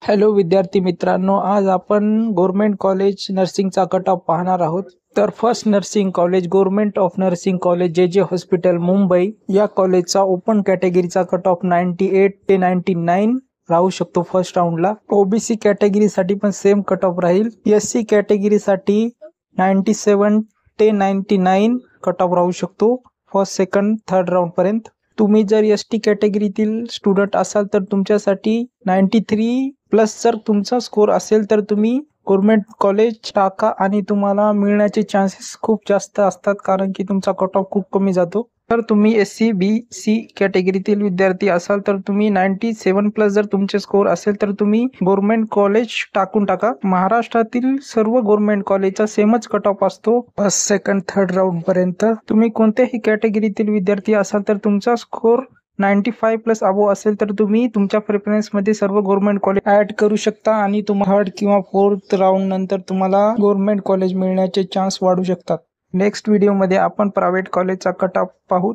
Hello विद्यार्थी मित्रांनो, आज आपण गव्हर्नमेंट कॉलेज नर्सिंगचा कट ऑफ पाहणार आहोत। तर first nursing college government of nursing college जे हॉस्पिटल मुंबई या कॉलेजचा ओपन कॅटेगरीचा कट ऑफ 98 ते 99 राहू शकतो फर्स्ट राऊंडला। ओबीसी कॅटेगरीसाठी पण सेम कट ऑफ राहील। एससी कॅटेगरीसाठी 97 ते 99 कट ऑफ राहू शकतो फर्स्ट सेकंड थर्ड राऊंड पर्यंत। तुम्ही जर एसटी कॅटेगरीतील स्टुडंट असाल तर तुमच्यासाठी 93 प्लस जर तुमचा स्कोर असेल तर तुम्ही गव्हर्नमेंट कॉलेज टाका आणि तुम्हाला मिळण्याचे चान्सेस खूप जास्त असतात, कारण की तुमचा कट ऑफ खूप कमी जातो। तर तुम्ही एससी बीसी कॅटेगरीतील विद्यार्थी असाल तर तुम्ही 97 प्लस जर तुमचे स्कोर असेल तर तुम्ही गव्हर्नमेंट कॉलेज टाकून टाका। महाराष्ट्रातील सर्व गव्हर्नमेंट कॉलेजचा सेमच कट ऑफ असतो फर्स्ट सेकंड थर्ड राऊंड पर्यंत। तुम्ही कोणत्याही कॅटेगरीतील विद्यार्थी असाल तर तुमचा स्कोर 95 प्लस अबो असेल तर तुम्ही तुमच्या प्रेफरन्स मध्ये सर्व गव्हर्नमेंट कॉलेज ऍड करू शकता आणि तुम्हाला थर्ड किंवा फोर्थ राऊंड नंतर तुम्हाला गव्हर्नमेंट कॉलेज मिळण्याचे चान्स वाढू शकतात। नेक्स्ट व्हिडिओ मध्ये आपण प्रायव्हेट कॉलेजचा कट ऑफ पाहू।